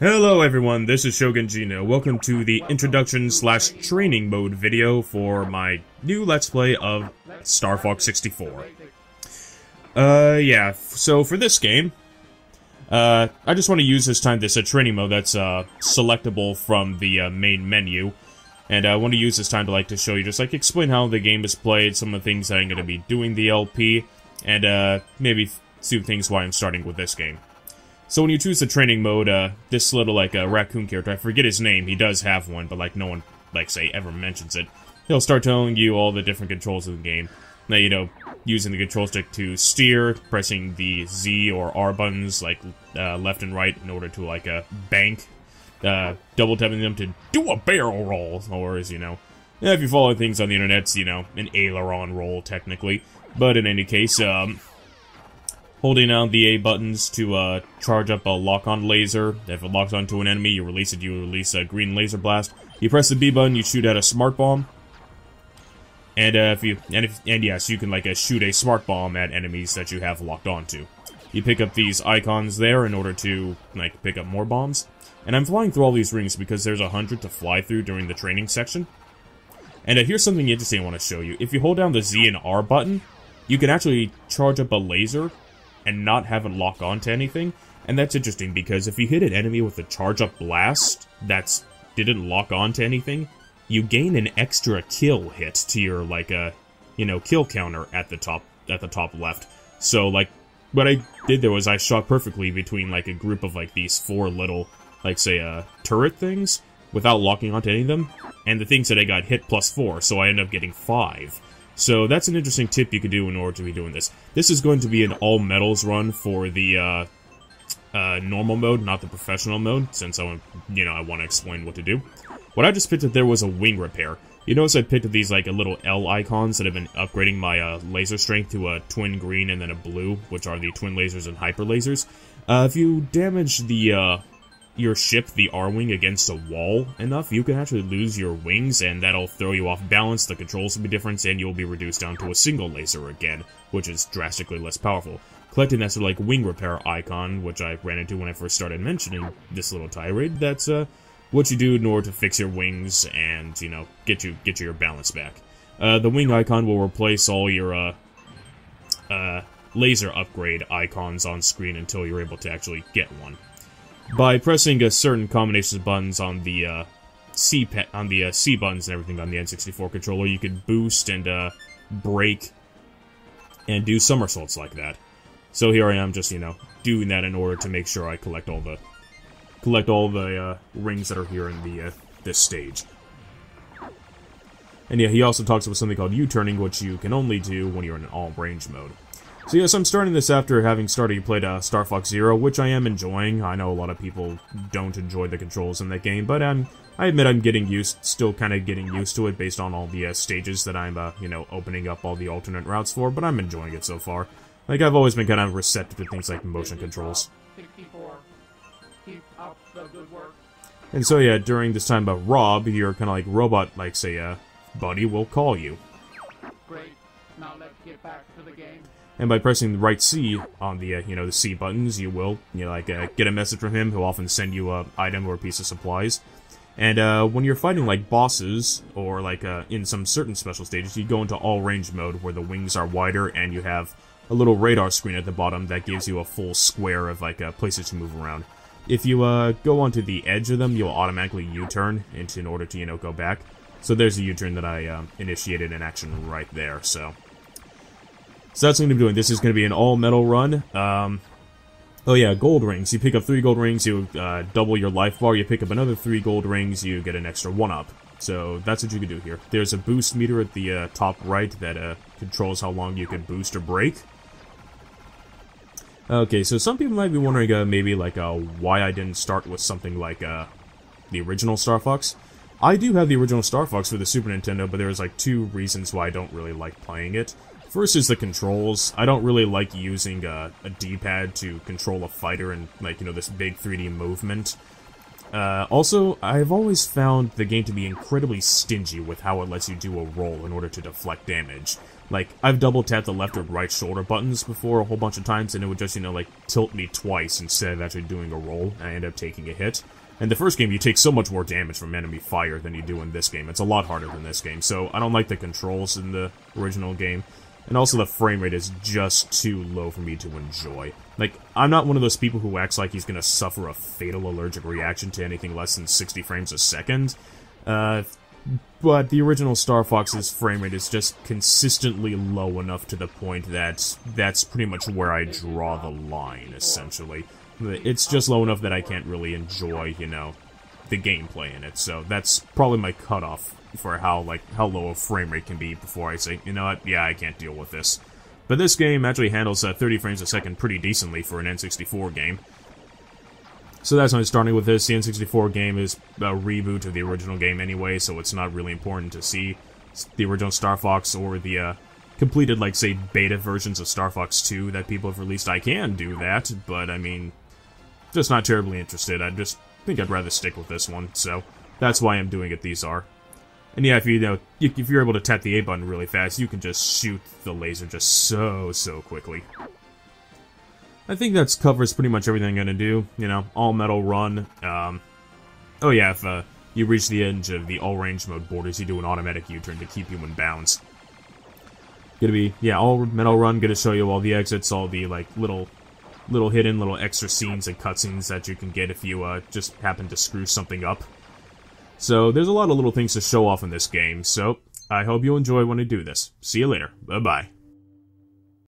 Hello everyone, this is Shogun Gino. Welcome to the introduction slash training mode video for my new Let's Play of Star Fox 64. So for this game, I just want to use this training mode that's selectable from the main menu. And I want to use this time to show you, explain how the game is played, some of the things that I'm going to be doing the LP, and maybe two things why I'm starting with this game. So when you choose the training mode, this little, raccoon character, I forget his name, he does have one, but, no one, ever mentions it. He'll start telling you all the different controls of the game. Now, using the control stick to steer, pressing the Z or R buttons, left and right in order to, bank. Double tapping them to do a barrel roll, or as, if you follow things on the internet, it's, an aileron roll, technically. But in any case, holding down the A buttons to charge up a lock-on laser. If it locks onto an enemy, you release a green laser blast. You press the B button, you shoot at a smart bomb. And yes, you can shoot a smart bomb at enemies that you have locked onto. You pick up these icons there in order to pick up more bombs. And I'm flying through all these rings because there's 100 to fly through during the training section. And here's something interesting I want to show you. If you hold down the Z and R button, you can actually charge up a laser and not have it lock on to anything. And that's interesting because if you hit an enemy with a charge up blast that didn't lock on to anything, you gain an extra kill hit to your kill counter at the top left. So what I did there was I shot perfectly between a group of these four little turret things without locking onto any of them, and the things that I got hit +4, so I ended up getting 5. So that's an interesting tip you could do in order to be doing this. This is going to be an all metals run for the normal mode, not the professional mode, since I want to explain what to do. What I just picked up there was a wing repair. You notice I picked up these little L icons that have been upgrading my laser strength to a twin green and then a blue, which are the twin lasers and hyper lasers. If you damage your ship, the R-wing, against a wall enough, you can actually lose your wings, and that'll throw you off balance, the controls will be different, and you'll be reduced down to a single laser again, which is drastically less powerful. Collecting that sort of wing repair icon, which I ran into when I first started mentioning this little tirade, that's what you do in order to fix your wings and, get your balance back. The wing icon will replace all your laser upgrade icons on screen until you're able to actually get one. By pressing a certain combination of buttons on the C buttons and everything on the N64 controller, you can boost and brake and do somersaults like that. So here I am, just doing that in order to make sure I collect all the rings that are here in this stage. And yeah, he also talks about something called U-turning, which you can only do when you're in an all-range mode. So yes, I'm starting this after having played Star Fox Zero, which I am enjoying. I know a lot of people don't enjoy the controls in that game, but I admit I'm still kind of getting used to it based on all the stages that I'm, opening up all the alternate routes for, but I'm enjoying it so far. I've always been kind of receptive to things like motion controls. And so yeah, during this time of Rob, your kind of robot, buddy will call you. Great. Now let's get back to the game. And by pressing the right C on the, the C buttons, you will, get a message from him. He'll often send you an item or a piece of supplies. And, when you're fighting, bosses, or, in some certain special stages, you go into all-range mode, where the wings are wider, and you have a little radar screen at the bottom that gives you a full square of, places to move around. If you, go onto the edge of them, you'll automatically U-turn in order to, go back. So there's a U-turn that I, initiated in action right there, So that's what I'm going to be doing. This is going to be an all-metal run. Oh yeah, gold rings. You pick up 3 gold rings, you double your life bar. You pick up another 3 gold rings, you get an extra 1-up. So that's what you can do here. There's a boost meter at the top right that controls how long you can boost or brake. Okay, so some people might be wondering maybe why I didn't start with something like the original Star Fox. I do have the original Star Fox for the Super Nintendo, but there's 2 reasons why I don't really like playing it. First is the controls. I don't really like using a D-pad to control a fighter and, this big 3D movement. Also, I've always found the game to be incredibly stingy with how it lets you do a roll in order to deflect damage. Like, I've double-tapped the left or right shoulder buttons before a whole bunch of times, and it would just, you know, like, tilt me twice instead of actually doing a roll, and I end up taking a hit. In the first game, you take so much more damage from enemy fire than you do in this game. It's a lot harder than this game, so I don't like the controls in the original game. And also the frame rate is just too low for me to enjoy. Like, I'm not one of those people who acts like he's gonna suffer a fatal allergic reaction to anything less than 60 frames a second. But the original Star Fox's frame rate is just consistently low enough to the point that that's pretty much where I draw the line, essentially. It's just low enough that I can't really enjoy, you know, the gameplay in it. So that's probably my cutoff for how low a frame rate can be before I say, you know what, yeah, I can't deal with this. But this game actually handles 30 frames a second pretty decently for an N64 game. So that's why I'm starting with this. The N64 game is a reboot of the original game anyway, so it's not really important to see the original Star Fox or the completed, like, say, beta versions of Star Fox 2 that people have released. I can do that, but, I mean, just not terribly interested. I just think I'd rather stick with this one, so that's why I'm doing it these are. And yeah, if you're able to tap the A button really fast, you can just shoot the laser just so quickly. I think that covers pretty much everything I'm gonna do. You know, all metal run. Oh yeah, if you reach the edge of the all range mode borders, you do an automatic U-turn to keep you in bounds. Gonna be, yeah, all metal run. Gonna show you all the exits, all the like little hidden extra scenes and cutscenes that you can get if you just happen to screw something up. So there's a lot of little things to show off in this game. So I hope you enjoy when I do this. See you later. Bye bye.